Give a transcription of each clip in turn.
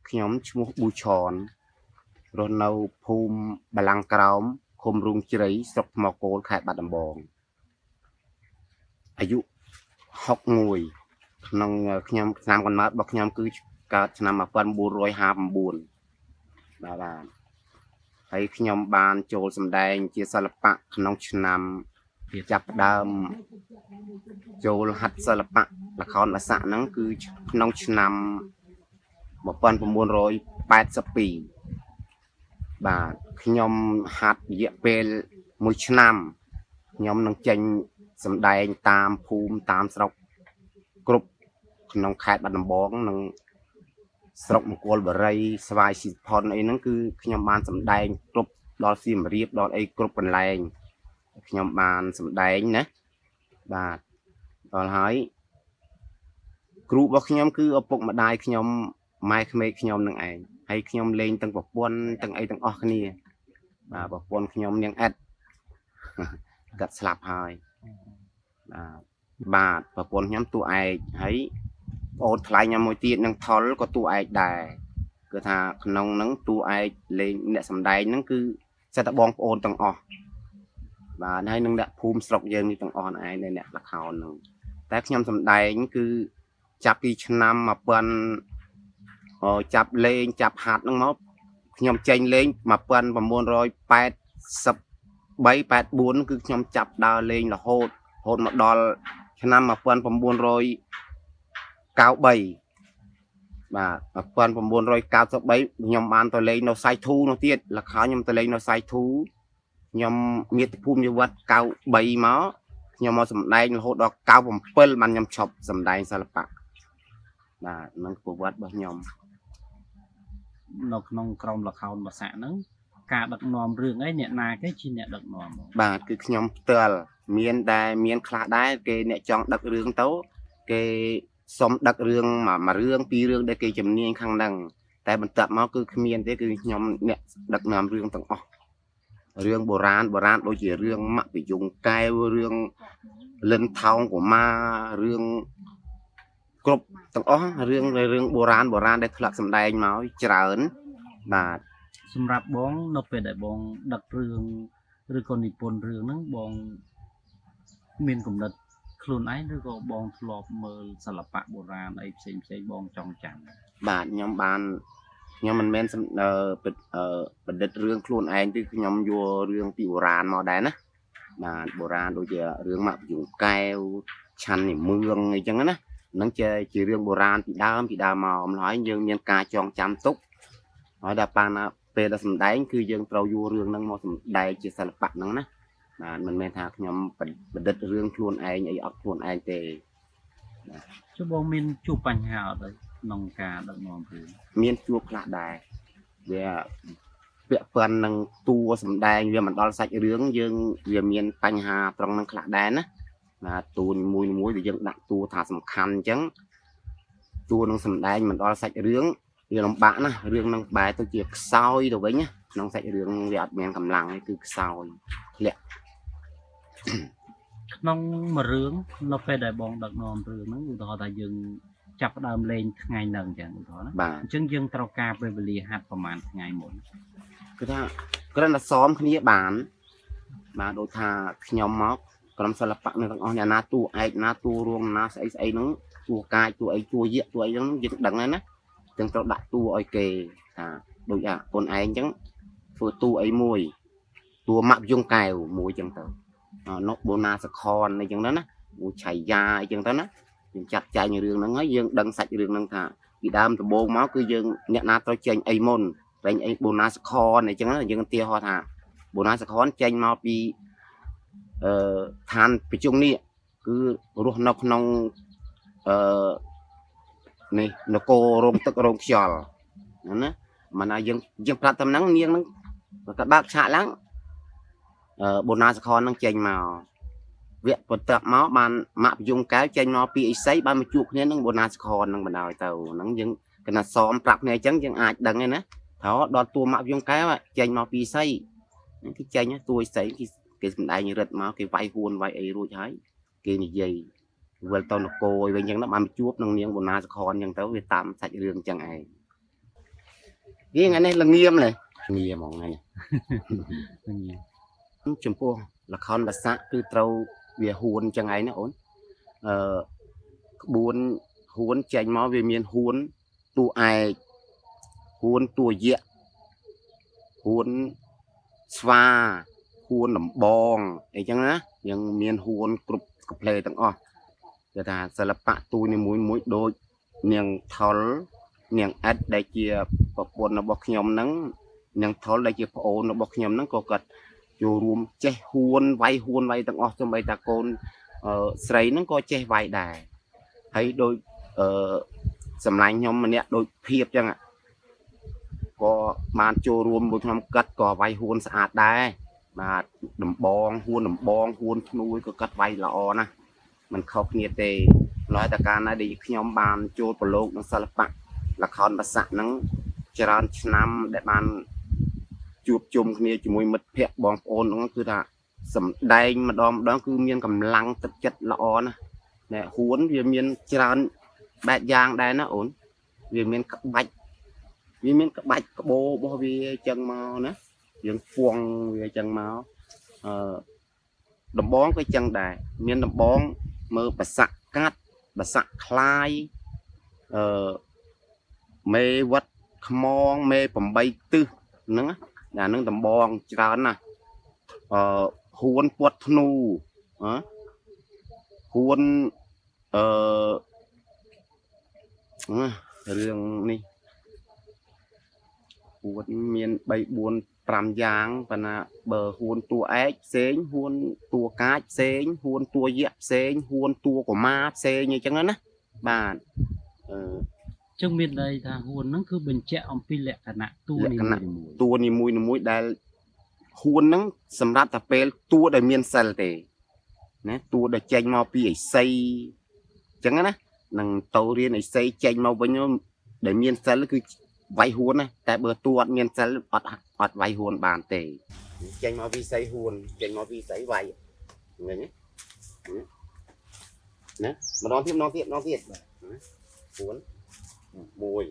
ខ្ញុំឈ្មោះប៊ូឆនរស់នៅភូមិបាឡាំងក្រោមឃុំរូងជ្រៃស្រុកថ្មគោលខេត្តបាត់ដំបងអាយុ61ក្នុងខ្ញុំឆ្នាំកំណើតរបស់ខ្ញុំគឺកើតឆ្នាំ1959បាទហើយខ្ញុំបានចូលសម្ដែងជាសិល្បៈក្នុងឆ្នាំចាប់ដើមចូលហាត់សិល្បៈល្ខោនបាសាក់ហ្នឹងគឺក្នុងឆ្នាំ1982បាទខ្ញុំហាត់រយៈពេល1ឆ្នាំខ្ញុំនឹងចេញសម្ដែងតាមភូមិតាមស្រុកគ្រប់ក្នុងខេត្តបាត់ដំបងនិងស្រុកមង្គលបុរីស្វាយស៊ីផុនអីហ្នឹងគឺខ្ញុំបានសម្ដែងគ្រប់ដល់សៀមរាបដល់អីគ្រប់កន្លែងខ្ញុំបានសម្ដែងណាបាទដល់ហើយគ្រូរបស់ខ្ញុំគឺឪពុកម្ដាយខ្ញុំម៉ែក្មេកខ្ញុំនឹងឯងហើយខ្ញុំលេងទាំងប្រពន្ធទាំងអីទាំងអស់គ្នាបាទប្រពន្ធខ្ញុំនាងអិតគាត់ស្លាប់ហើយបាទប្រពន្ធខ្ញុំតួឯកហើយបងអូនថ្លៃខ្ញុំមួយទៀតនឹងថុលក៏តួឯកដែរគឺថាក្នុងហ្នឹងតួឯកលេងអ្នកសម្ដែងហ្នឹងគឺសិតតែបងប្អូនទាំងអស់បាទហើយនឹងអ្នកភូមិស្រុកយើងនេះទាំងអស់ឯងអ្នកល្ខោនហ្នឹងតែខ្ញុំសម្ដែងគឺចាប់ពីឆ្នាំ1000ចាប់លេងចាប់ហាត់ហ្នឹងមកខ្ញុំចេញលេង1983 84គឺខ្ញុំចាប់ដើរលេងរហូតមកដល់ឆ្នាំ1993បាទ1993ខ្ញុំបានទៅលេងនៅសៃធូនោះទៀតល្ខោនខ្ញុំទៅលេងនៅសៃធូខ្ញុំមាតុភូមិនិវត្ត93មកខ្ញុំមកសម្ដែងរហូតដល់97បានខ្ញុំឈប់សម្ដែងសិល្បៈបាទនឹងប្រវត្តិរបស់ខ្ញុំនៅក្នុងក្រុមល្ខោនបាសាក់ហ្នឹងការដឹកនាំរឿងអីអ្នកណាគេជាអ្នកដឹកនាំបាទគឺខ្ញុំផ្ទាល់មានខ្លះដែរគេអ្នកចង់ដឹករឿងទៅគេសុំដឹករឿងមួយរឿងពីររឿងដែលគេជំនាញខាងហ្នឹងតែបន្ទាប់មកគឺគ្មានទេគឺខ្ញុំអ្នកដឹកនាំរឿងទាំងអស់រឿងបុរាណដូចជារឿងម៉ាក់បយុងកែវរឿងលិនថោងកុមាររឿងគ្រប់ទាំងអស់រឿងបុរាណដែលធ្លាប់សម្ដែងមកច្រើនបាទសម្រាប់បងនៅពេលដែលបងដឹករឿងឬក៏និពន្ធរឿងហ្នឹងបងមានគំនិតខ្លួនឯងឬក៏បងធ្លាប់មើលសិល្បៈបុរាណអីផ្សេងបងចង់ចាំបាទខ្ញុំមិនមែនបណ្ឌិតរឿងខ្លួនឯងទេខ្ញុំយករឿងពីបុរាណមកដែរណាបាទបុរាណដូចជារឿងម៉ាក់បយុងកែវឆាន់និមឿងអីចឹងណាហ្នឹងជារឿងបុរាណពីដើមមកម្ល៉េះយើងមានការចងចាំទុកហើយដល់ប៉ាណាពេលដែលសម្ដែងគឺយើងត្រូវយករឿងហ្នឹងមកសម្ដែងជាសិល្បៈហ្នឹងណាបាទមិនមែនថាខ្ញុំបណ្ឌិតរឿងខ្លួនឯងអីអត់ខ្លួនឯងទេចុះបងមានជួបបញ្ហាអត់ក្នុងការដឹកនាំរឿងមានជួបខ្លះដែរវាពាក់ព័ន្ធនឹងតួសម្ដែងវាមិនដល់សាច់រឿងយើងវាមានបញ្ហាត្រង់ហ្នឹងខ្លះដែរណាបាទតួមួយដែលយើងដាក់តួថាសំខាន់អញ្ចឹងតួនឹងសម្ដែងមិនដល់សាច់រឿងវាលំបាកណារឿងនឹងបែរទៅជាខ្សោយទៅវិញណាក្នុងសាច់រឿងវាអត់មានកម្លាំងទេគឺខ្សោយធ្លាក់ក្នុងមួយរឿងនៅពេលដែលបងដឹកនាំរឿងហ្នឹងឧទាហរណ៍ថាយើងចាប់ផ្ដើមលេងថ្ងៃហ្នឹងអញ្ចឹងឧទាហរណ៍ណាអញ្ចឹងយើងត្រូវការពេលវេលាហាត់ប្រហែលថ្ងៃមុនគឺថាគ្រាន់តែซ้อมគ្នាបានដូចថាខ្ញុំមកក្រុមសិល្បៈនៅទាំងអស់អ្នកណាតួឯកណាតួរួមណាស្អីហ្នឹងតួកាយតួអីតួយៈតួអីហ្នឹងយើងដឹងហើយណាទាំងត្រូវដាក់តួឲ្យគេថាដូចខ្លួនឯងអញ្ចឹងធ្វើតួអីមួយតួម៉ាក់បយុងកែវមួយអញ្ចឹងទៅនុបូណាសខនអីចឹងទៅណាមួយឆៃយ៉ាអីចឹងទៅណាយើងចាត់ចែងរឿងហ្នឹងហើយយើងដឹងសាច់រឿងហ្នឹងថាពីដើមដំបូងមកគឺយើងអ្នកណាត្រូវចេញអីមុនចេញអីបូណាសខនអីចឹងយើងឧទាហរណ៍ថាបូណាសខនចេញមកពីឋានប្រជុំនេះគឺរស់នៅក្នុងនេះនគររោងទឹករោងខ្យល់ណាមិនថាយើងប្រាប់តែហ្នឹងនាងហ្នឹងក៏បើកឆាកឡើងបូណាសខននឹងចេញមកវគ្គបន្ទាប់មកបានម៉ាក់បយុងកែវចេញមកពីអីសីបានមកជួបគ្នានឹងបូណាសខននឹងបណ្ដោយទៅហ្នឹងយើងកណាសមប្រាប់គ្នាអញ្ចឹងយើងអាចដឹងទេណាថោដល់តួម៉ាក់បយុងកែវចេញមកពីសីគេចេញតួអីសីគេសម្ដែងរឹតមកគេវាយហួនវាយអីរួចហើយគេនិយាយវិលទៅនគរវិញអញ្ចឹងណាបានជួបនឹងនាងបូណាសខនអញ្ចឹងទៅវាតាមសាច់រឿងអញ្ចឹងឯង cái ngày này là nghiêm này nghiêm mong này ហ្នឹងយា ចំពោះល្ខោនបាសាក់គឺត្រូវវាហួនចឹងឯងណាអូនក្បួនហួនចេញមកវាមានហួនតួឯកហួនតួយៈហួនស្វាហួនដំបងអីចឹងណាយើងមានហួនគ្រប់កផ្លេទាំងអស់គេថាសិល្បៈតួនីមួយដូចនាងថុលនាងអិតដែលជាប្រពន្ធរបស់ខ្ញុំហ្នឹងនាងថុលដែលជាប្អូនរបស់ខ្ញុំហ្នឹងក៏គាត់ចូលរួមចេះហួនវាយទាំងអស់ទៅបីតាកូនស្រីហ្នឹងក៏ចេះវាយដែរហើយដូចសម្លាញ់ខ្ញុំម្នាក់ដូចភាពចឹងក៏បានចូលរួមមួយក្នុងកាត់ក៏វាយហួនស្អាតដែរបាទដំបងហួនធ្នួយក៏កាត់វាយល្អណាស់มันខុសគ្នាទេឡើយតែកាលណាដែលខ្ញុំបានចូលប្រឡូកនឹងសិល្បៈល្ខោនបាសាក់ហ្នឹងច្រើនឆ្នាំដែលបានជួបជុំគ្នាជាមួយមិត្តភ័ក្តិបងប្អូនហ្នឹងគឺថាសម្ដែងម្ដងគឺមានកម្លាំងទឹកចិត្តល្អណាស់តែហួនវាមានច្រើនបែបយ៉ាងដែរណាអូនវាមានក្បាច់ក្បោរបស់វាចឹងមកណាយើងពងវាចឹងមកដំបងក៏ចឹងដែរមានដំបងមើលបាសាក់កាត់បាសាក់คลายមេវត្តខ្មងមេ8ទិសហ្នឹងណានឹងដំបងច្រើនណាស់ហួនពាត់ធ្នូហួនរឿងនេះហួនមាន3 4 5យ៉ាងប៉ុន្តែបើហួនតួឯកផ្សេងហួនតួកាចផ្សេងហួនតួយៈផ្សេងហួនតួកុមារផ្សេងអញ្ចឹងណាបាទចឹងមានន័យថាហួនហ្នឹងគឺបញ្ជាក់អំពីលក្ខណៈតួនីមួយដែលហួនហ្នឹងសម្រាប់តែពេលតួដែលមានសិលទេណាតួដែលចេញមកពីឥសីអញ្ចឹងណានឹងទៅរៀនឥសីចេញមកវិញដែលមានសិលគឺវាយហួនណាតែបើតួអត់មានសិលអត់វាយហួនបានទេចេញមកពីឥសីហួនចេញមកពីឥសីវាយឃើញទេណាម្ដងទៀតហួនមួយ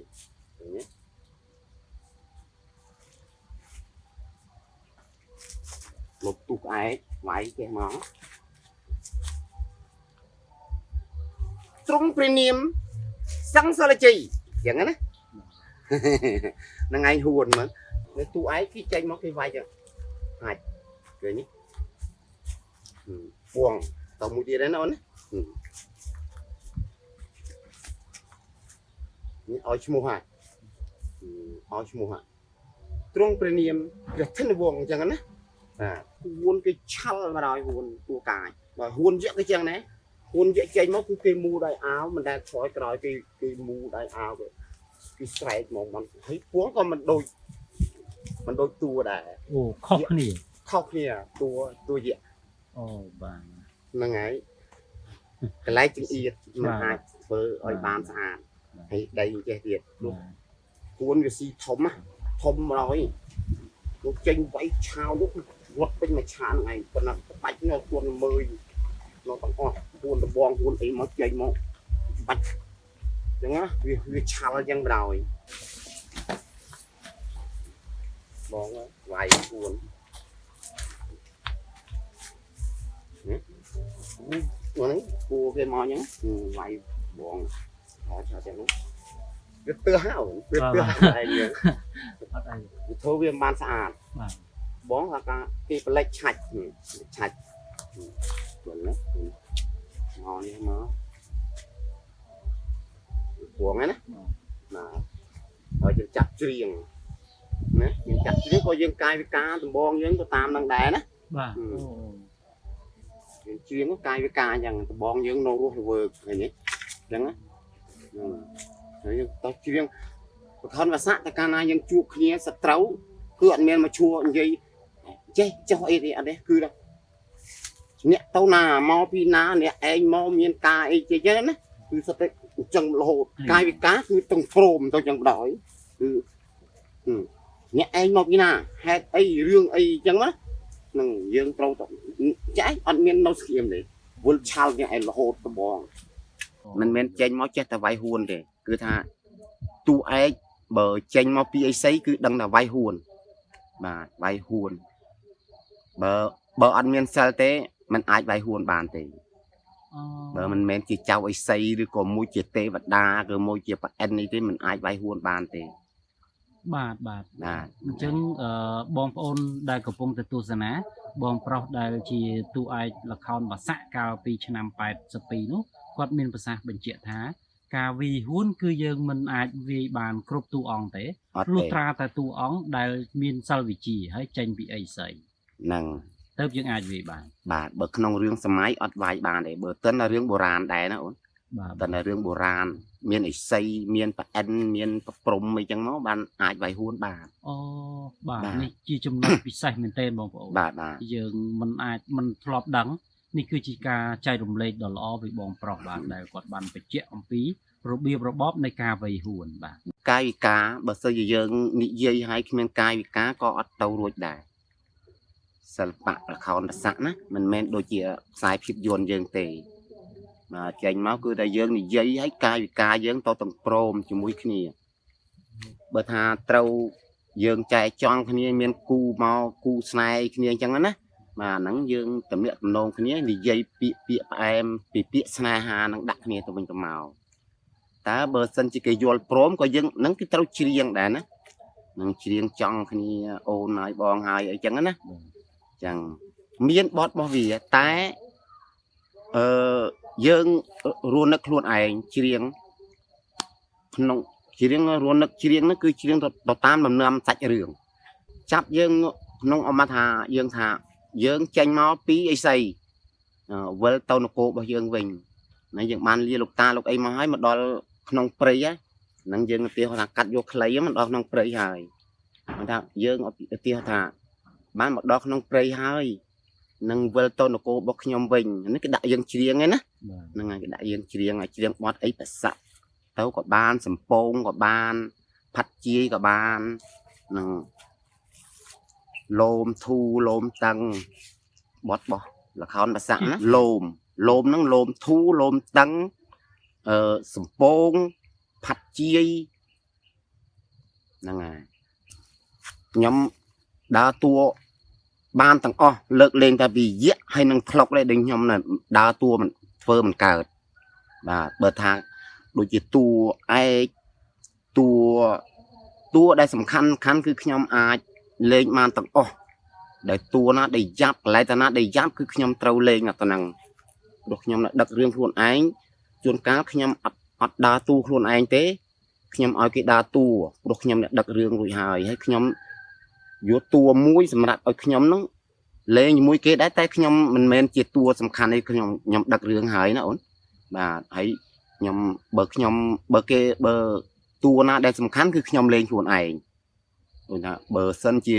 ឃើញទេលុបទូកឯកវាយចេះមកទ្រង់ព្រះនាមសង្សរជ័យចឹងណាហ្នឹងឯងហួនមើលនៅទូឯកគេចេញមកគេវាយអាចឃើញនេះពួងតមួយទៀតហ្នឹងអូនណានេះឲ្យឈ្មោះហើយទ្រង់ព្រះនាមព្រះធនវង្សអញ្ចឹងណាហួនគេឆាល់មកដល់ហួនតួកាយបើហួនយៈគេចឹងណាហួនយៈចេញមកគឺគេមូដោយអាវមិនដែលឆ្លយក្រោយគេមូដោយអាវគេស្រែកមកមិនហើយពួងក៏មិនដូចតួដែរអូខុសគ្នាតួយៈអូបាទហ្នឹងហើយកន្លែងចង្អៀតមិនអាចធ្វើឲ្យបានស្អាតហើយដីចេះទៀតហួនវាស៊ីធំមកហើយលោកចេញវាយឆាវនោះវត្តពេញមួយឆានហ្នឹងឯងប៉ុន្តែបាច់នៅខ្លួនមើលនៅទាំងអស់ហួនដបងហួនអីមកចេញមកបាច់អញ្ចឹងណាវាឆាល់អញ្ចឹងបណ្ដោយបងវាយហួនហ្នឹងគួរគេមកអញ្ចឹងវាយបងហើយឆាទាំងនោះវាទើហៅវាទើឯងយើងអត់អីវាធ្វើវាមិនបានស្អាតបាទបងថាគេប្លែកឆាច់ព្រោះណាមកនេះមកពួងហ្នឹងណាហើយយើងចាក់ច្រៀងណាយើងចាក់ច្រៀងក៏យើងកាយវិការដំបងយើងក៏តាមនឹងដែរណាបាទយើងច្រៀងកាយវិការអញ្ចឹងដំបងយើងនៅរស់រវើកឃើញទេអញ្ចឹងណាហើយយើងតោះច្រៀងប្រខនវាសាក់តែកាលណាយើងជួបគ្នាសត្រូវគឺអត់មានមកឈួរនិយាយចេះចុះអីទេអត់ទេគឺអ្នកទៅណាមកពីណាអ្នកឯងមកមានការអីចេះចឹងណាគឺសិតតែអញ្ចឹងរហូតកាយវិការគឺទាំងព្រមទៅចឹងបណ្ដោយគឺអ្នកឯងមកពីណាហេតុអីរឿងអីចឹងណានឹងយើងត្រូវទៅចាស់អត់មាននៅស្គៀមទេវល់ឆាល់អ្នកឯងរហូតត្បងមិនមែនចេញមកចេះតែវាយហួនទេគឺថាតួឯក bờ chênh mau pi ấy sấy cứ đăng là vai huồn bà vai huồn bờ ăn miên sao thế mình ai vai huồn bàn thì bờ mình men chỉ trao ấy sấy rồi còn môi chỉ tê vật đa rồi môi chỉ vật ăn ấy thế mình ai vai huồn bàn thì បាទអញ្ចឹងបងប្អូនដែលកំពុងទទួលសនាបងប្រុសដែលជាតួឯកល្ខោនបាសាក់កាលពីឆ្នាំ82នោះគាត់មានប្រសាសន៍បញ្ជាក់ថាការវាយហួនគឺយើងមិនអាចវាយបានគ្រប់តួអង្គទេលុះត្រាតែតួអង្គដែលមានសិលវិជ្ជាហើយចេញពីអីសី ហ្នឹង ទៅយើងអាចវាយបាន បាទបើក្នុងរឿងសម័យអត់វាយបានទេបើតិនរឿងបុរាណដែរណាអូន បាទ តិនរឿងបុរាណមានអិសីមានប្រអិនមានប្រព្រំអីចឹងមកបានអាចវាយហួនបាន អូបាទនេះជាចំណុចពិសេសមែនទែនបងប្អូន បាទ យើងមិនអាចមិនធ្លាប់ដឹងនេះគឺជាការចែករំលែកដ៏ល្អពីបងប្រុសបាទដែលគាត់បានបញ្ជាក់អំពីរបៀបរបបនៃការវាយហួនបាទ កាយវិការបើសិនជាយើងនិយាយឲ្យគ្មានកាយវិការក៏អត់ទៅរួចដែរសិល្បៈល្ខោនរស័ក្តិណាមិនមែនដូចជាខ្សែភាពយន្តយើងទេបាទចេញមកគឺតែយើងនិយាយឲ្យកាយវិការយើងទៅទាំងព្រមជាមួយគ្នាបើថាត្រូវយើងចែកចង់គ្នាមានគូមកគូស្នេហ៍គ្នាអញ្ចឹងណាបាទហ្នឹងយើងតំណាក់តំណងគ្នានិយាយពាក្យផ្អែមពីពាក្យស្នេហានឹងដាក់គ្នាទៅវិញទៅមកតើបើសិនជាគេយល់ព្រមក៏យើងហ្នឹងគឺត្រូវច្រៀងដែរណានឹងច្រៀងចង់គ្នាអូនហើយបងហើយអីចឹងណាចឹងមានបទរបស់វាតែយើងរស់នឹកខ្លួនឯងច្រៀងក្នុងច្រៀងរស់នឹកច្រៀងហ្នឹងគឺច្រៀងទៅតាមដំណាំសាច់រឿងចាប់យើងក្នុងអមថាយើងចេញមកពីអីសីវិលទៅនគររបស់យើងវិញណាយើងបានលាលោកតាលោកអីមកហើយមកដល់ក្នុងព្រៃហ្នឹងយើងឧទាហរណ៍ថាកាត់យកខ្លីមកដល់ក្នុងព្រៃហើយថាយើងឧទាហរណ៍ថាបានមកដល់ក្នុងព្រៃហើយនឹងវិលទៅនគររបស់ខ្ញុំវិញនេះគេដាក់យើងច្រៀងឯណាហ្នឹងហើយគេដាក់យើងច្រៀងឲ្យច្រៀងបទអីប្រសាក់ទៅក៏បានសំពងក៏បានផាត់ជាយក៏បាននឹងលោមធូលោមតឹងបទរបស់ល្ខោនប្រសាក់ណាលោមហ្នឹងលោមធូលោមតឹងសំពងផាត់ជាយហ្នឹងហើយខ្ញុំដើរតួបានទាំងអស់លើកលែងតែពីយៈហើយនឹងធ្លុកដែរដូចខ្ញុំដើរតួមិនធ្វើមិនកើតបាទបើថាដូចជាតួឯកតួដែលសំខាន់គឺខ្ញុំអាចលេងបានទាំងអស់ដែលតួណាដែលយ៉ាប់កន្លែងតាណាដែលយ៉ាប់គឺខ្ញុំត្រូវលេងអត់ទៅនឹងព្រោះខ្ញុំដឹករឿងខ្លួនឯងជួនកាលខ្ញុំអត់ដើរតួខ្លួនឯងទេខ្ញុំឲ្យគេដើរតួព្រោះខ្ញុំដឹករឿងរួចហើយខ្ញុំយកតួមួយសម្រាប់ឲ្យខ្ញុំនឹងលេងជាមួយគេដែរតែខ្ញុំមិនមែនជាតួសំខាន់ទេខ្ញុំដឹករឿងហើយណាអូនបាទហើយខ្ញុំបើតួណាដែលសំខាន់គឺខ្ញុំលេងខ្លួនឯងដូចថាបើសិនជា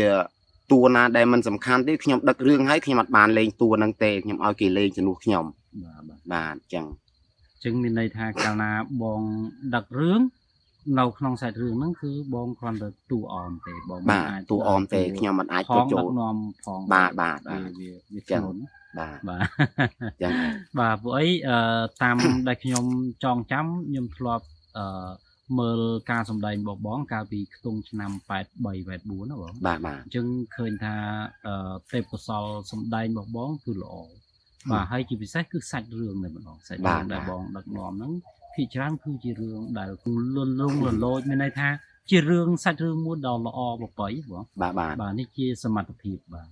តួណាដែលមិនសំខាន់ទេខ្ញុំដឹករឿងហើយខ្ញុំអត់បានលេងតួហ្នឹងទេខ្ញុំឲ្យគេលេងជំនួសខ្ញុំបាទអញ្ចឹងមានន័យថាកាលណាបងដឹករឿងនៅក្នុងសាច់រឿងហ្នឹងគឺបងគ្រាន់តែតួអមទេបងមិនអាចតួអមទេខ្ញុំមិនអាចទៅចូលនាំផង បាទវាឆ្នុនបាទអញ្ចឹងបាទពួកអីតាមដែលខ្ញុំចងចាំខ្ញុំធ្លាប់មើលការសម្ដែងរបស់បងកាលពីខ្ទង់ឆ្នាំ83 84ណាបងបាទអញ្ចឹងឃើញថាទេពកោសល្យសម្ដែងរបស់បងគឺល្អបាទហើយជាពិសេសគឺសាច់រឿងតែម្ដងសាច់រឿងដែលបងដឹកនាំហ្នឹងភាគច្រើនគឺជារឿងដែលលន់លងលលោចមានន័យថាជារឿងសាច់រឿងមួយដ៏ល្អប្រពៃបងបាទនេះជាសមត្ថភាពបាទ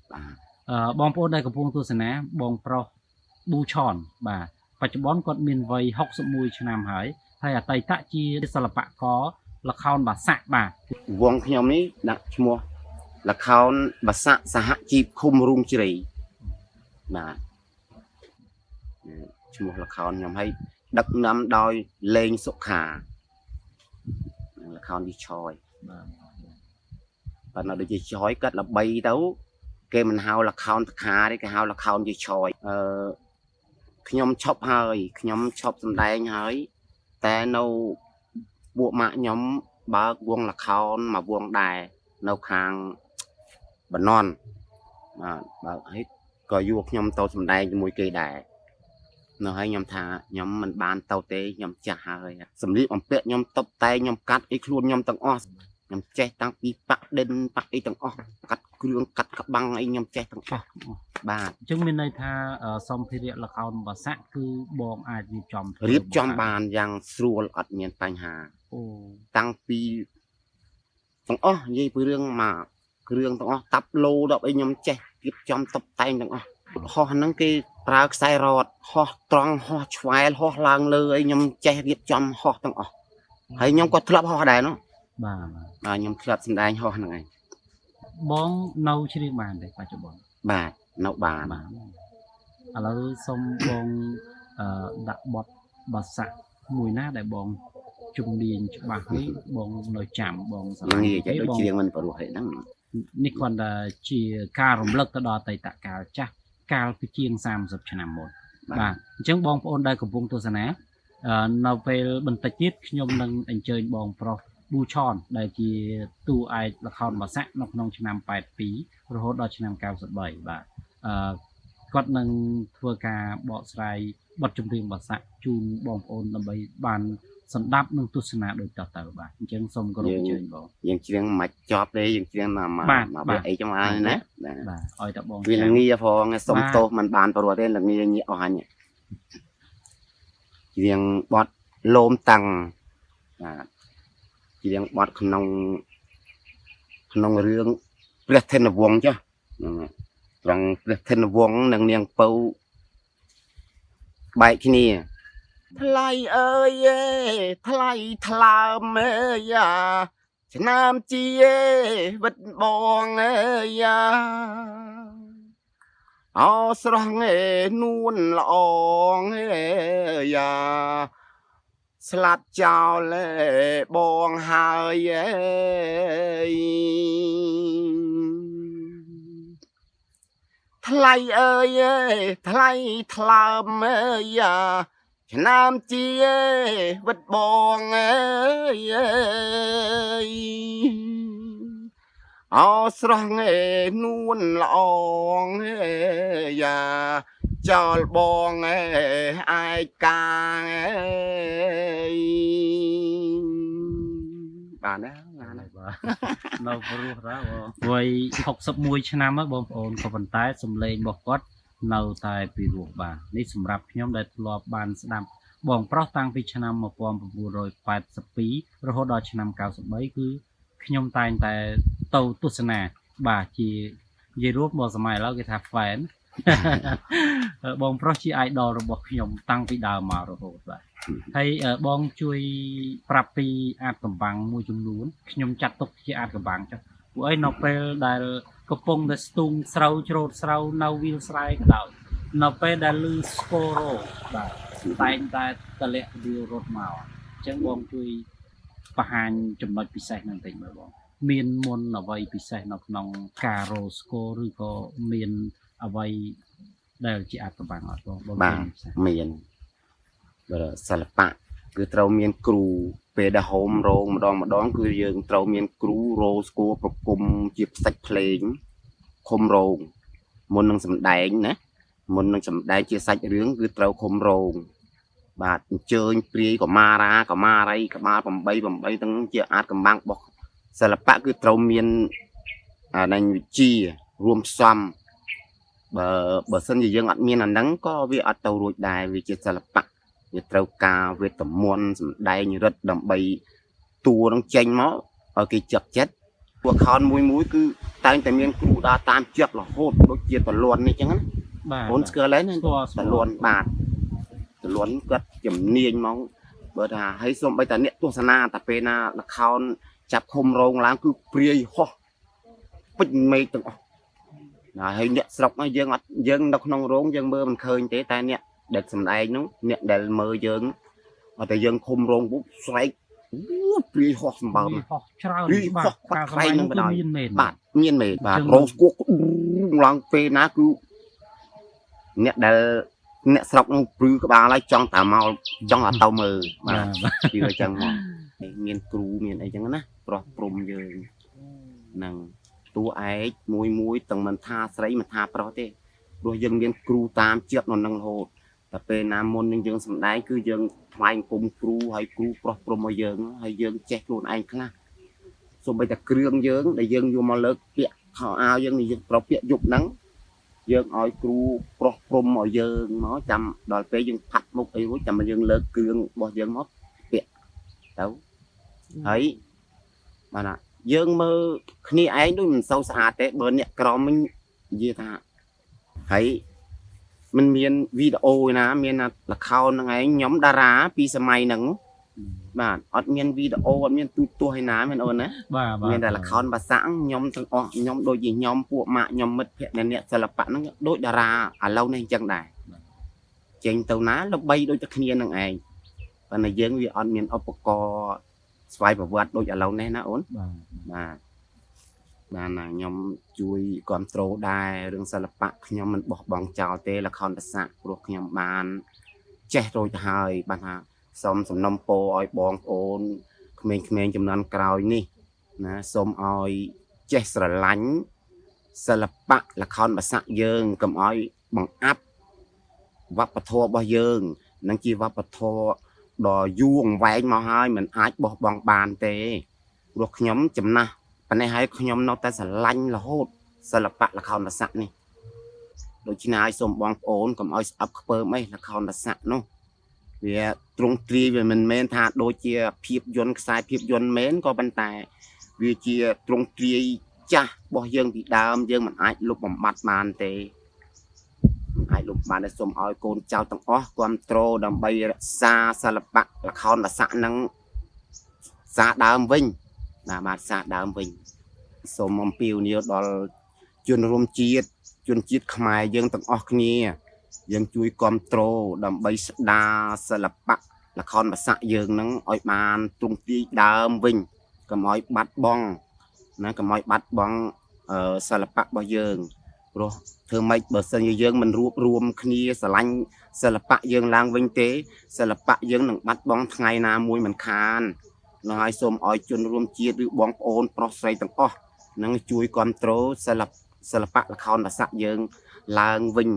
បងប្អូនដែលកំពុងទស្សនាបងប្រុសប៊ូឆនបាទបច្ចុប្បន្នគាត់មានវ័យ61ឆ្នាំហើយអតីតជាសិល្បករល្ខោនបាសាក់បាទវងខ្ញុំនេះដាក់ឈ្មោះល្ខោនបាសាក់សហជីពឃុំរូងជ្រៃបាទឈ្មោះល្ខោនខ្ញុំឲ្យដឹកនាំដោយលេងសុខាល្ខោនវាឆយបាទនៅដូចជាឆយគាត់ល្បីទៅគេមិនហៅល្ខោនតខាទេគេហៅល្ខោនវាឆយខ្ញុំឈប់ហើយខ្ញុំឈប់សម្ដែងហើយតែនៅពួកម៉ាក់ខ្ញុំបើកវងល្ខោនមកវងដែរនៅខាងបណនបាទបើកហើយក៏យកខ្ញុំទៅសម្ដែងជាមួយគេដែរ nó hay nhom thả nhom mình bàn tàu tế nhom chả hơi sầm lý ông pet nhom tập tay nhom cắt ấy luôn nhom tầng o nhom che tăng pi bạc đen bạc ấy tầng o cắt cương cắt các băng ấy nhom che tầng o bà ចឹងមានន័យថាសម្ភារៈល្ខោនបាសាក់គឺបងអាចរៀបចំ រៀបចំបានយ៉ាងស្រួលអត់មានបញ្ហា អូ តាំងពីទាំងអស់និយាយពីរឿងមកគ្រឿងទាំងអស់តាប់ឡូដល់អីខ្ញុំចេះរៀបចំតុបតែងទាំងអស់ហោះហ្នឹងគេប្រើខ្សែរ៉តហោះត្រង់ហោះឆ្វែលហោះឡើងលើអីខ្ញុំចេះរៀបចំហោះទាំងអស់ហើយខ្ញុំក៏ធ្លាប់ហោះដែរនោះ បាទ បាទខ្ញុំធ្លាប់សម្ដែងហោះហ្នឹងឯង បងនៅជ្រៀងបានទេបច្ចុប្បន្ន បាទនៅបាន បាទឥឡូវសូមបងដាក់បទបាសាក់មួយណាដែលបងជំនាញច្បាស់ហើយបងនៅចាំបងស្រឡាញ់ ងាយចេះដូចច្រៀងមិនព្រោះហេតុហ្នឹង នេះគ្រាន់តែជាការរំលឹកទៅដល់អតីតកាលចាស់កាលពីជាង30ឆ្នាំមុនបាទអញ្ចឹងបងប្អូនដែលកំពុងទស្សនានៅពេលបន្តិចទៀតខ្ញុំនឹងអញ្ជើញបងប្រុសប៊ូឆនដែលជាតួឯកល្ខោនបាសាក់នៅក្នុងឆ្នាំ82រហូតដល់ឆ្នាំ93បាទគាត់នឹងធ្វើការបកស្រាយបទចម្រៀងបាសាក់ជូនបងប្អូនដើម្បីបានសម្ដាប់និងទស្សនាដូចតទៅបាទអញ្ចឹងសូមគោរពអញ្ជើញបង យើងច្រៀងមិនចប់ទេយើងច្រៀងមកអីចឹងហើយណាបាទ បាទឲ្យតែបង វាងាយផងសុំទោសមិនបានព្រោះទេល្ងាញអស់អញច្រៀងបត់លោមតាំងបាទច្រៀងបត់ក្នុងរឿងព្រះធនវង្សចុះត្រង់ព្រះធនវង្សនិងនាងពៅបែកគ្នាថ្លៃអើយថ្លៃថ្លើមយ៉ាឆ្នាំជាវិតបងយ៉ាអោស្រស់នួនល្អយ៉ាស្លាប់ចោលបងហើយថ្លៃអើយថ្លៃថ្លើមយ៉ាឆ្នាំជាវិតបងអោស្រស់នួនល្អយ៉ាចោលបងឯកាបានណាបាទនៅព្រោះដែរវ័យ61ឆ្នាំហើយបងប្អូនក៏ប៉ុន្តែសំឡេងរបស់គាត់នៅតែពីរោះបាទនេះសម្រាប់ខ្ញុំដែលធ្លាប់បានស្ដាប់បងប្រុសតាំងពីឆ្នាំ1982រហូតដល់ឆ្នាំ93គឺខ្ញុំតែងតែទៅទស្សនាបាទជានិយាយរួមមកសម័យឥឡូវគេថា fan បងប្រុសជា idol របស់ខ្ញុំតាំងពីដើមមករហូតបាទហើយបងជួយប្រាប់ពីអាតកំបាំងមួយចំនួនខ្ញុំចាត់ទុកជាអាតកំបាំងចុះពួកអីនៅពេលដែលកំពុងតែស្ទូងស្រូវច្រូតស្រូវនៅវាលស្រែក៏ដោយនៅពេលដែលលឺស្គរោបាទតែងតែតលាក់វាលរត់មកអញ្ចឹងបងជួយបង្ហាញចំណុចពិសេសហ្នឹងតិចមើលបងមានមុនអ្វីពិសេសនៅក្នុងការរោស្គរឬក៏មានអ្វីដែលជាអាតកំបាំងអត់បងបាទមានសិល្បៈគឺត្រូវមានគ្រូពេលដែលហូមរោងម្ដងគឺយើងត្រូវមានគ្រូរោស្គរប្រគំជាផ្សាច់ភ្លេងឃុំរោងមុននឹងសម្ដែងណាមុននឹងសម្ដែងជាសាច់រឿងគឺត្រូវឃុំរោងបាទអញ្ជើញព្រាយកមារាកមារីក្បាល8ទាំងជាអាតកំបាំងរបស់សិល្បៈគឺត្រូវមានអានឹងវិជារួមផ្សំបើសិនជាយើងអត់មានអាហ្នឹងក៏វាអត់ទៅរួចដែរវាជាសិល្បៈវាត្រូវការវេទមន្តសម្ដែងរិទ្ធដើម្បីតួនឹងចេញមកឲ្យគេចាប់ចិត្តពួកខោនមួយគឺតែងតែមានគ្រូដើរតាមជាប់រហូតដូចជាតលន់នេះចឹងណាបាទអូនស្គាល់ហើយណាតលន់បាទតលន់គាត់ជំនាញមកបើថាឲ្យសូម្បីតែអ្នកទស្សនាតែពេលណាលខោនចាប់ឃុំរោងឡើងគឺព្រាយហោះពេញមេឃទាំងអស់ហើយអ្នកស្រុកយើងអត់យើងនៅក្នុងរោងយើងមើលមិនឃើញទេតែអ្នកដែលសម្ដែងនោះអ្នកដែលមើលយើងអត់តែយើងឃុំរោងពុកស្រែកព្រាយហោះសម្បើមហោះច្រើនបាទការសម្ដែងនោះគឺមានមែនបាទមានមែនបាទរោងស្គួរឡើងពេលណាគឺអ្នកដែលអ្នកស្រុកនោះព្រឺក្បាលហើយចង់តែមកចង់ឲ្យទៅមើលបាទគឺអញ្ចឹងមកមានគ្រូមានអីចឹងណាប្រុសព្រំយើងនឹងតួឯកមួយទាំងមិនថាស្រីមិនថាប្រុសទេព្រោះយើងមានគ្រូតាមជាប់នៅនឹងរហូត แต่เป็นน้ำมนต์ยังสำได้คือยังไม้กลมครูให้ครูปลอกปลอมมายังให้ยังแจ็คโลนไอ้คณะส่วนไปแต่เครื่องยังแต่ยังอยู่มาเลิกเปียเขาเอายังนี่ยังเราเปียยุบนังยังอ้อยครูปลอกปลอมมายังnóจำđòiไปยังผัดmộtไอ้รู้จำมันยังเลิกเครื่องบ่ยังmấtเปียđâu thấy mà nè dương mơ khi ấy đối mình sâu xa thế bữa nhẹ có mình gì ta thấy mình miền video na miền là khao nó ấy nhóm đa ra pi sơ mai nắng mà ở miền video ở miền tu hay ná miền ôn á បាទបាទ miền là khao bà sáng nhóm thằng nhóm đôi gì nhóm phụ mạ nhóm mất hiện này nè sẽ là bạn nó đối đa ra à lâu nay chẳng đài trên tàu ná nó bay đôi cho kia nằng ấy và này dương vì ở miền ở co xoay và vượt đôi ở lâu nay nó ổn បាទ បាទណាខ្ញុំជួយគ្រប់គ្រងដែររឿងសិល្បៈខ្ញុំមិនបោះបង់ចោលទេលខោនតស័កព្រោះខ្ញុំបានចេះរួចទៅហើយបានថាសូមសំណុំពរឲ្យបងប្អូនក្មេងៗចំនួនក្រោយនេះណាសូមឲ្យចេះស្រឡាញ់សិល្បៈលខោនតស័កយើងកុំឲ្យបង្អាប់វប្បធម៌របស់យើងនឹងជាវប្បធម៌ដ៏យូរអង្វែងមកហើយមិនអាចបោះបង់បានទេព្រោះខ្ញុំចំណាស់ប៉ុន្តែហើយខ្ញុំនៅតែស្រឡាញ់រហូតសិល្បៈល្ខោនតស័កនេះដូច្នេះហើយសូមបងប្អូនកុំឲ្យស្អប់ខ្ពើមអីល្ខោនតស័កនោះវាទ្រង់ទ្រាយវាមិនមែនថាដូចជាភាពយន្តខ្សែភាពយន្តមែនក៏ប៉ុន្តែវាជាទ្រង់ទ្រាយចាស់របស់យើងពីដើមយើងមិនអាចលុបបំបត្តិបានទេមិនអាចលុបបានទេសូមឲ្យកូនចៅទាំងអស់គ្រប់គ្រងដើម្បីរក្សាសិល្បៈល្ខោនតស័កនឹងសារដើមវិញណាបាទសារដើមវិញសូមអំពាវនាវដល់ជនរួមជាតិជនជាតិខ្មែរយើងទាំងអស់គ្នាយើងជួយគ្រប់គ្រងដើម្បីស្ដារសិល្បៈល្ខោនតស័កយើងនឹងឲ្យបានទ្រង់ទ្រាយដើមវិញកុំឲ្យបាត់បង់ណាកុំឲ្យបាត់បង់សិល្បៈរបស់យើងព្រោះធ្វើម៉េចបើសិនជាយើងមិនរួបរวมគ្នាស្រឡាញ់សិល្បៈយើងឡើងវិញទេសិល្បៈយើងនឹងបាត់បង់ថ្ងៃណាមួយមិនខាននោះហើយសូមឲ្យជនរួមជាតិឬបងប្អូនប្រុសស្រីទាំងអស់នឹងជួយគ្រប់គ្រងសិល្បៈល្ខោនតស័កយើងឡើងវិញ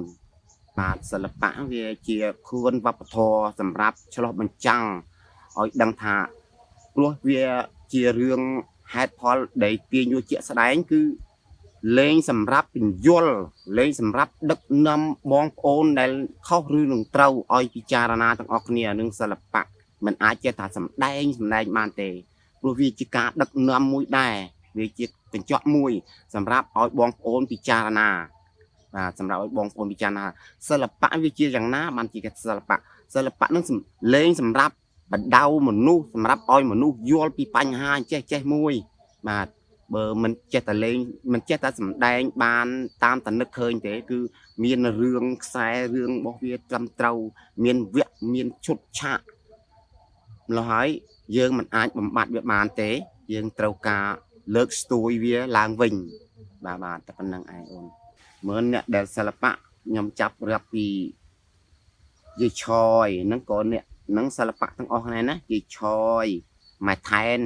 បាទសិល្បៈវាជាខួនវប្បធម៌សម្រាប់ឆ្លុះបញ្ចាំងឲ្យដឹងថាព្រោះវាជារឿងហេតុផលដែលទាញយកជាក់ស្ដែងគឺលេងសម្រាប់ពន្យល់លេងសម្រាប់ដឹកនាំបងប្អូនដែលខុសឬនឹងត្រូវឲ្យពិចារណាទាំងអស់គ្នានឹងសិល្បៈមិនអាចចេះថាសម្ដែងបានទេព្រោះវាជាការដឹកនាំមួយដែរវាជាកញ្ចក់មួយសម្រាប់ឲ្យបងប្អូនពិចារណាបាទសម្រាប់ឲ្យបងប្អូនពិចារណាសិល្បៈវាជាយ៉ាងណាបានជាសិល្បៈនឹងលេងសម្រាប់បណ្ដៅមនុស្សសម្រាប់ឲ្យមនុស្សយល់ពីបញ្ហាចេះមួយបាទបើមិនចេះតែលេងមិនចេះតែសម្ដែងបានតាមតនឹកឃើញទេគឺមានរឿងខ្សែរឿងរបស់វាត្រឹមត្រូវមានវគ្គមានឈុតឆាកម្ល៉េះហើយយើងមិនអាចបំបត្តិវាបានទេយើងត្រូវការលើកស្ទួយវាឡើងវិញបាទតែប៉ុណ្្នឹងឯងអូនមើលអ្នកដែលសិល្បៈខ្ញុំចាប់រាប់ពីយាយឆយហ្នឹងក៏អ្នកហ្នឹងសិល្បៈទាំងអស់ហ្នឹងណាយាយឆយម៉ែថែន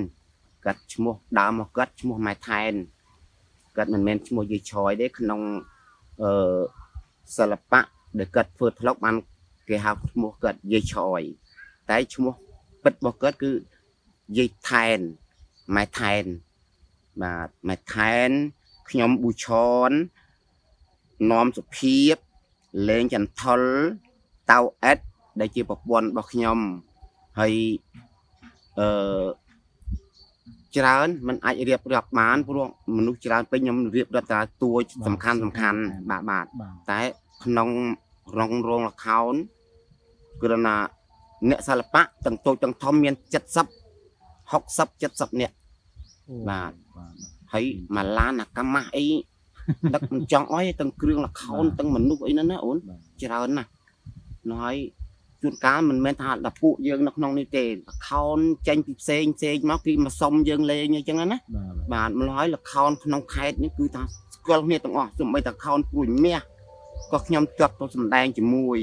គាត់ឈ្មោះដើមមកគាត់ឈ្មោះម៉ែថែនគាត់មិនមែនឈ្មោះយាយឆយទេក្នុងសិល្បៈដែលគាត់ធ្វើធ្លុកបានគេហៅឈ្មោះគាត់យាយឆយតែឈ្មោះពិតរបស់គាត់គឺយាយថែនម៉ែថែនបាទម៉ែថែនខ្ញុំប៊ូឆននាំសុភាពលេងចន្ទលតៅអិតដែលជាប្រព័ន្ធរបស់ខ្ញុំហើយច្រើនมันអាចរៀបរាប់បានព្រោះមនុស្សច្រើនពេកខ្ញុំរៀបរាប់តែតួសំខាន់បាទតែក្នុងរងល្ខោនគឺថាអ្នកសិល្បៈទាំងតូចទាំងធំមាន70 60 70នាក់បាទហើយមួយឡានអាកម្មអីដឹកមិនចង់អីទាំងគ្រឿងល្ខោនទាំងមនុស្សអីហ្នឹងណាអូនច្រើនណាស់នោះហើយជួនកាលមិនមែនថាដល់ពួកយើងនៅក្នុងនេះទេល្ខោនចេញពីផ្សេងមកគឺមកសុំយើងលេងអញ្ចឹងណាបាទម្ល៉េះហើយល្ខោនក្នុងខេត្តនេះគឺថាស្គាល់គ្នាទាំងអស់សូម្បីតែល្ខោនព្រួយមាសក៏ខ្ញុំជាប់ទៅសម្ដែងជាមួយ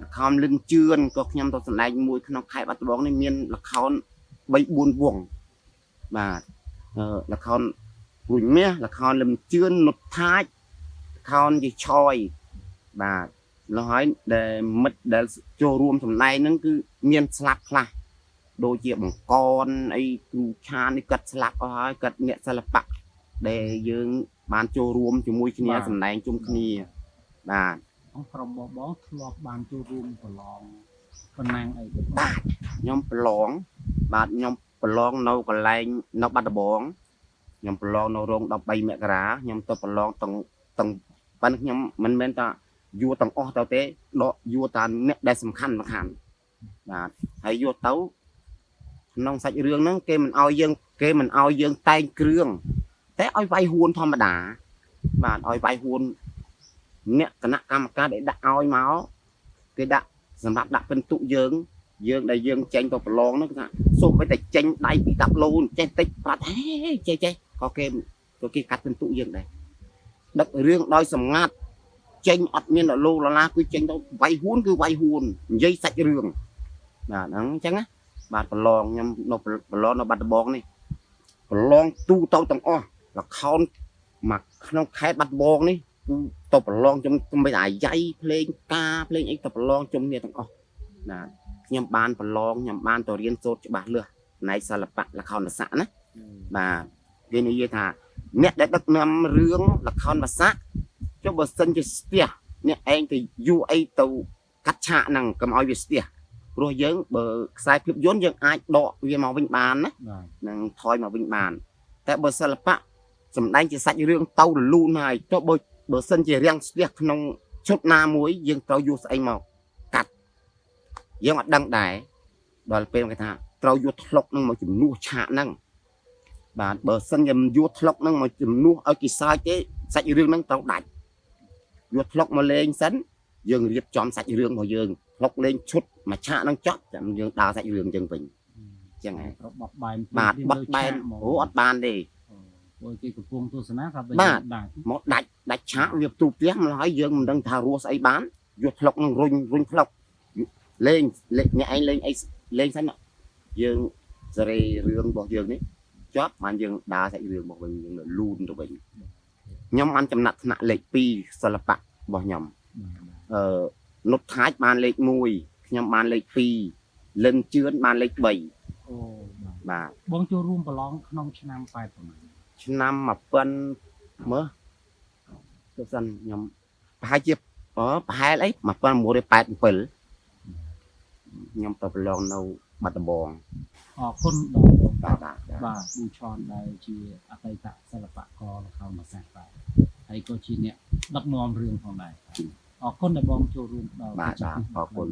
ល្ខោនលិនជឿនក៏ខ្ញុំទៅសម្ដែងមួយក្នុងខេត្តបាត់ដំបងនេះមានល្ខោន 3 4 វងបាទល្ខោនព្រួយមាសល្ខោនលិនជឿននុតថាចល្ខោនយាយឆយបាទ nói để mất để cho rùm thầm này nó cứ miên slap là đôi chia bằng con ấy tu cha đi cất slap hỏi cất nhẹ slap bạc để dương bàn cho rùm cho mui kia thầm này chung kia bà បងក្រុមបងធ្លាប់បានចូលរួមប្រឡងប៉ុណ្ណាអីទៅ nhóm prolong bà nhóm prolong nâu còn lại nó bắt đầu bóng nhóm prolong nâu rong đọc bay mẹ gà nhóm tôi prolong tầng tầng ban nhóm mình ta vua tầng o tao tế đó vua ta nét đại sầm khăn mà hẳn bà hãy vua tấu nông sạch rương nó kê mình ao dương tay krương té oi vay huôn thom mà đá bà oi vay huôn nè cái nặng cam cá để đặt oi máu cái đặtสำหรับដាក់เป็นตุយើងដែលយើងចេញទៅប្រឡងហ្នឹងថាសូមតែចេញដៃពី10 លូនចេះតិចប្រាត់ហេចេះក៏គេកាត់เป็นតុយើងដែរដឹករឿងដោយសម្ងាត់ចេញអត់មានលូលឡាគឺចេញទៅវាយហួនគឺវាយហួននិយាយសាច់រឿងបាទហ្នឹងអញ្ចឹងណាបាទប្រឡងខ្ញុំនៅប្រឡងនៅបាត់ដំបងនេះប្រឡងទូទៅទាំងអស់លខោនមកក្នុងខេត្តបាត់ដំបងនេះគឺទៅប្រឡងជំមិនអាយ៉ៃភ្លេងការភ្លេងអីទៅប្រឡងជំនេះទាំងអស់ណាខ្ញុំបានប្រឡងខ្ញុំបានទៅរៀនសូត្រច្បាស់លាស់ផ្នែកសិល្បៈល្ខោនភាសាណាបាទគេនិយាយថាអ្នកដែលដឹកនាំរឿងល្ខោនភាសាចុះបើសិនជាស្ទះអ្នកឯងទៅយូរអីទៅកាត់ឆាកហ្នឹងកុំឲ្យវាស្ទះព្រោះយើងបើខ្សែភាពយន្តយើងអាចដកវាមកវិញបានណានឹងថយមកវិញបានតែបើសិល្បៈសម្ដែងជាសាច់រឿងទៅរលូនហើយចុះបើសិនជារាំងស្ទះក្នុងឈុតណាមួយយើងត្រូវយកស្អីមកកាត់យើងអត់ដឹងដែរដល់ពេលគេថាត្រូវយកថ្លុកនឹងមកជំនួសឆាកហ្នឹងបាទបើសិនជាយកថ្លុកហ្នឹងមកជំនួសឲ្យគេសើចទេសាច់រឿងហ្នឹងត្រូវដាច់យកថ្លុកមកលេងសិនយើងរៀបចំសាច់រឿងរបស់យើងថ្លុកលេងឈុតមួយឆាកហ្នឹងចប់ចាំយើងដើរសាច់រឿងចឹងវិញចឹងហើយ ត្រូវបត់បែន បាទបត់បែនអូអត់បានទេ ព្រោះគេកំពុងទស្សនាថា បាទមកដាច់ឆាកវាទូផ្ទះមកហើយយើងមិនដឹងថារស់ស្អីបានយកថ្លុកនឹងរុញថ្លុកលេងអ្នកឯងលេងអីលេងសិនយើងសេរីរឿងរបស់យើងនេះចប់បានយើងដើរសាច់រឿងរបស់វិញយើងលូនទៅវិញខ្ញុំបានចំណាត់ថ្នាក់លេខ2សិល្បៈរបស់ខ្ញុំនុតថាច់បានលេខ1ខ្ញុំបានលេខ2លិនជឿនបានលេខ3អូបាទបងចូលរួមប្រឡងក្នុងឆ្នាំ8ប្រហែលឆ្នាំ1000មើលទៅសិនខ្ញុំប្រហែលជាប្រហែលអី1987ខ្ញុំទៅប្រឡងនៅបាត់ដំបងអរគុណបាទឌូឆនដែលជាអតីតសិល្បករល្ខោនភាសាបាទហើយក៏ជាអ្នកដឹកនាំរឿងផងដែរអរគុណដែលបងចូលរួមដល់បាទអរគុណ